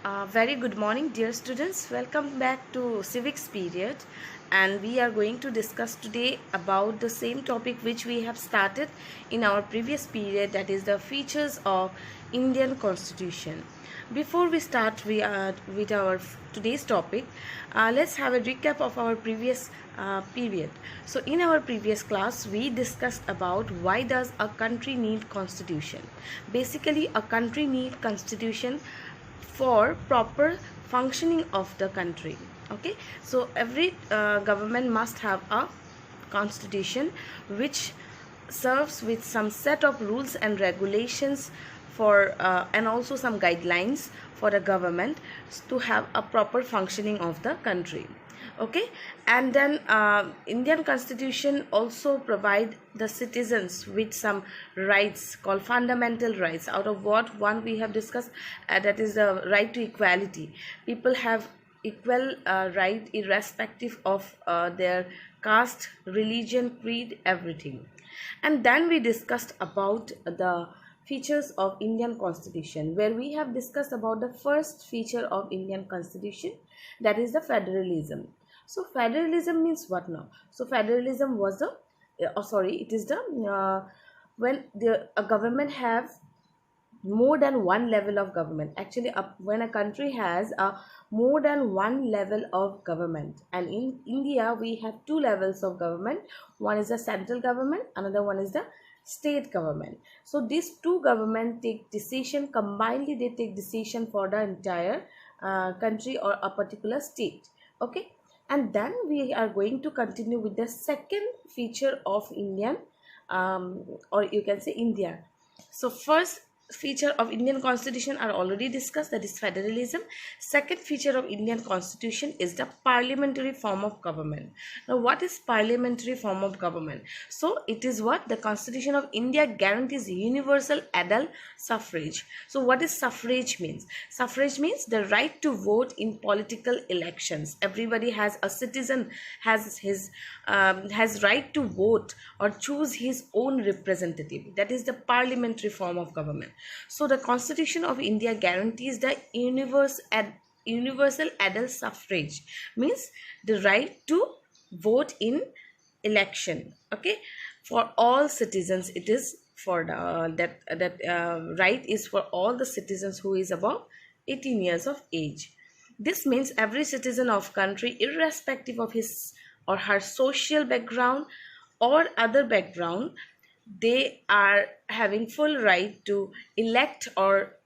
Very good morning, dear students. Welcome back to Civics period, and we are going to discuss today about the same topic which we have started in our previous period, that is the features of Indian Constitution. Before we start with our today's topic, let's have a recap of our previous period. So in our previous class, we discussed about why does a country need constitution. Basically, a country need constitution for proper functioning of the country. Okay, so every government must have a constitution which serves with some set of rules and regulations for and also some guidelines for the government to have a proper functioning of the country. Okay, and then Indian Constitution also provide the citizens with some rights called fundamental rights, out of what one we have discussed, that is the right to equality. People have equal right irrespective of their caste, religion, creed, everything. And then we discussed about the features of Indian Constitution, where we have discussed about the first feature of Indian Constitution, that is the federalism. So federalism means what now? So federalism was the it is the when a government have more than one level of government. Actually, when a country has more than one level of government, and in India we have two levels of government. One is the central government, another one is the state government. So these two government take decision combinedly, they take decision for the entire country or a particular state. Okay, and then we are going to continue with the second feature of Indian or you can say India. So first feature of Indian Constitution are already discussed, that is federalism. Second feature of Indian Constitution is the parliamentary form of government. Now what is parliamentary form of government? So it is what the Constitution of India guarantees universal adult suffrage. So what is suffrage means? Suffrage means the right to vote in political elections. Everybody has, a citizen has his has right to vote or choose his own representative. That is the parliamentary form of government. So the Constitution of India guarantees the universal adult suffrage, means the right to vote in election. Okay, for all citizens. It is for the that right is for all the citizens who is above 18 years of age. This means every citizen of country, irrespective of his or her social background or other background, they are having full right to elect or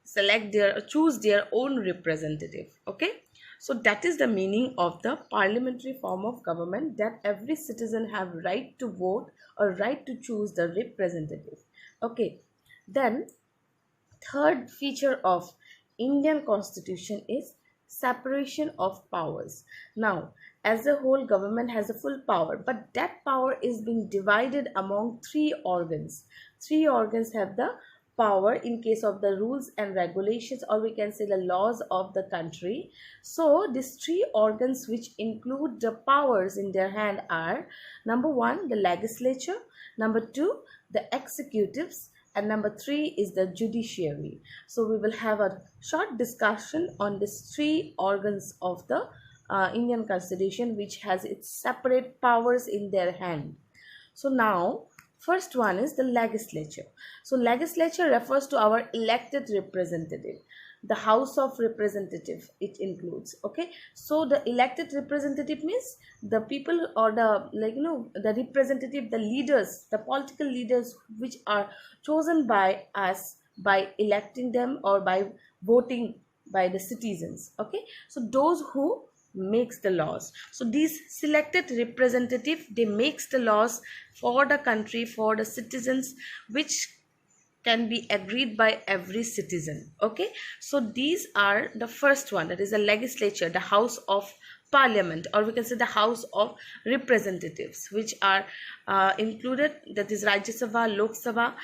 choose their own representative. Okay, so that is the meaning of the parliamentary form of government, that every citizen have right to vote or right to choose the representative. Okay, then third feature of Indian Constitution is separation of powers. Now, as a whole, government has a full power, but that power is being divided among three organs. Three organs have the power in case of the rules and regulations, or we can say the laws of the country. So these three organs which include the powers in their hand are: number one, the legislature; number two, the executives; and number three is the judiciary. So we will have a short discussion on these three organs of the Indian Constitution, which has its separate powers in their hand. So now first one is the legislature. So legislature refers to our elected representative, the House of Representative it includes. Okay, so the elected representative means the people, or the the representative, the leaders, the political leaders which are chosen by us by electing them or by voting by the citizens. Okay, so those who makes the laws. So these selected representative, they makes the laws for the country, for the citizens, which can be agreed by every citizen. Okay, so these are the first one, that is the legislature, the House of Parliament, or we can say the House of Representatives, which are included, that is Rajya Sabha, Lok Sabha,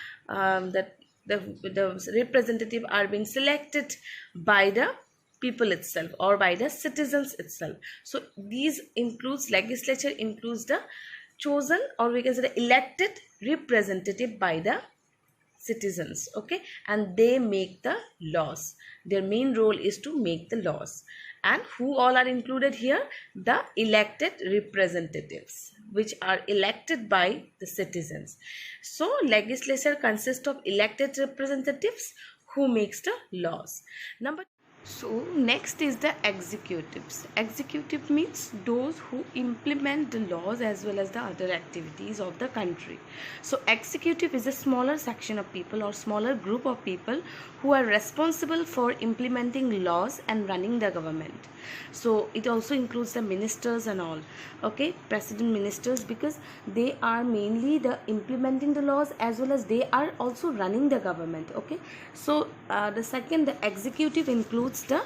that the representative are being selected by the people itself or by the citizens itself. So these includes, legislature includes the chosen, or we can say the elected representative by the citizens, okay, and they make the laws. Their main role is to make the laws. And who all are included here? The elected representatives, which are elected by the citizens. So legislature consists of elected representatives who makes the laws. So next is the executives. Executive means those who implement the laws as well as the other activities of the country. So executive is a smaller section of people or smaller group of people who are responsible for implementing laws and running the government. So it also includes the ministers and all, okay, president, ministers, because they are mainly the implementing the laws as well as they are also running the government, okay. So the executive includes the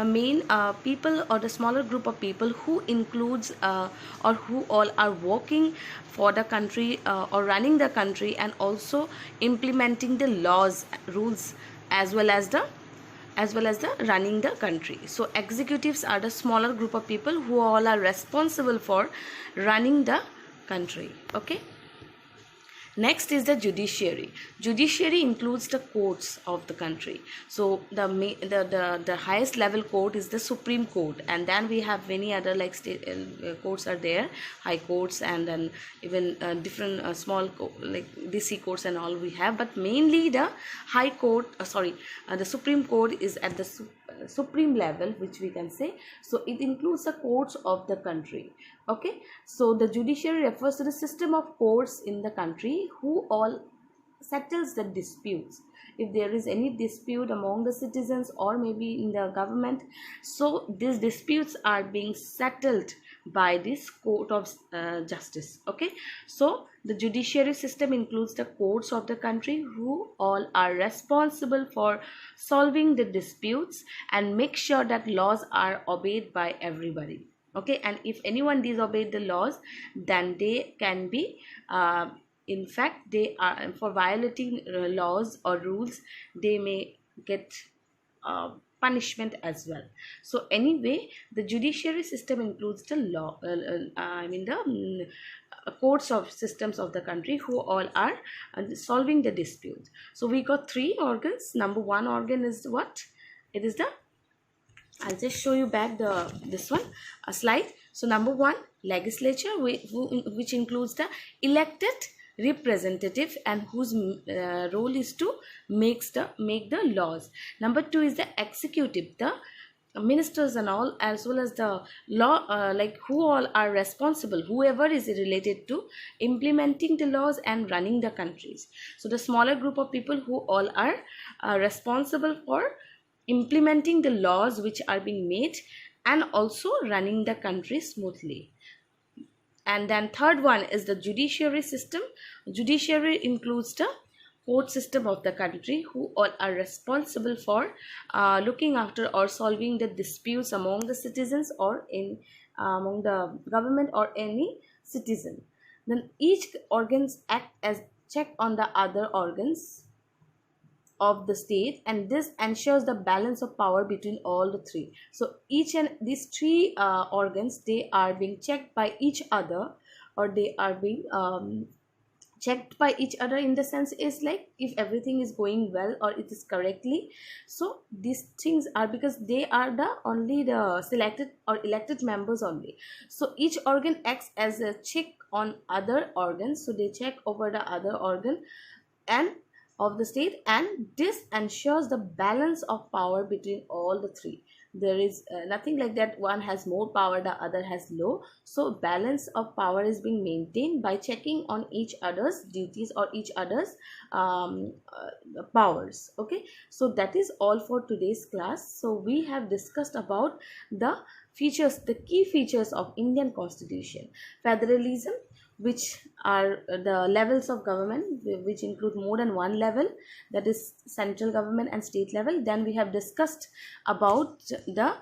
main people or the smaller group of people who includes or who all are working for the country or running the country and also implementing the laws, rules, as well as the running the country. So executives are the smaller group of people who all are responsible for running the country, okay. Next is the judiciary. Judiciary includes the courts of the country. So the highest level court is the Supreme Court, and then we have many other like state courts are there, high courts, and then even different small like DC courts and all we have. But mainly the high court, the Supreme Court is at the supreme level, which we can say. So it includes the courts of the country, okay. So the judiciary refers to the system of courts in the country who all settles the disputes. If there is any dispute among the citizens or maybe in the government, so these disputes are being settled by this court of justice, okay. So the judiciary system includes the courts of the country who all are responsible for solving the disputes and make sure that laws are obeyed by everybody, okay. And if anyone disobeyed the laws, then they can be in fact they are for violating laws or rules, they may get punishment as well. So anyway, the judiciary system includes the law the courts of systems of the country who all are solving the disputes. So we got three organs. Number one organ is what? It is the, I'll just show you back this one a slide. So number one, legislature, which includes the elected representative and whose role is to make the laws. Number two is the executive, the ministers and all, as well as the law like who all are responsible, whoever is related to implementing the laws and running the countries. So the smaller group of people who all are responsible for implementing the laws which are being made and also running the country smoothly. And then third one is the judiciary system. Judiciary includes the court system of the country who all are responsible for looking after or solving the disputes among the citizens or in among the government or any citizen. Then each organs act as check on the other organs of the state, and this ensures the balance of power between all the three. So each and these three organs, they are being checked by each other, or they are being checked by each other in the sense is like if everything is going well or it is correctly. So these things are because they are the only the selected or elected members only. So each organ acts as a check on other organs, so they check over the other organ and of the state, and this ensures the balance of power between all the three. There is nothing like that one has more power, the other has low. So balance of power is being maintained by checking on each other's duties or each other's powers, okay. So that is all for today's class. So we have discussed about the features, the key features of Indian Constitution. Federalism, which are the levels of government, which include more than one level, that is central government and state level. Then we have discussed about the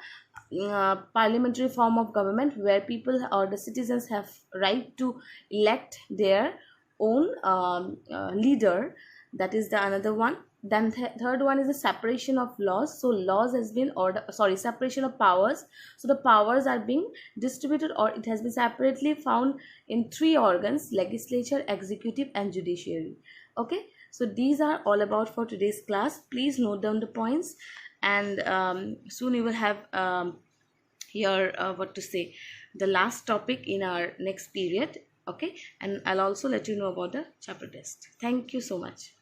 parliamentary form of government, where people or the citizens have right to elect their own leader. That is the another one. Then third one is the separation of laws. So laws has been separation of powers. So the powers are being distributed, or it has been separately found in three organs: legislature, executive and judiciary, okay. So these are all about for today's class. Please note down the points, and soon you will have your what to say, the last topic in our next period. Okay, and I'll also let you know about the chapter test. Thank you so much.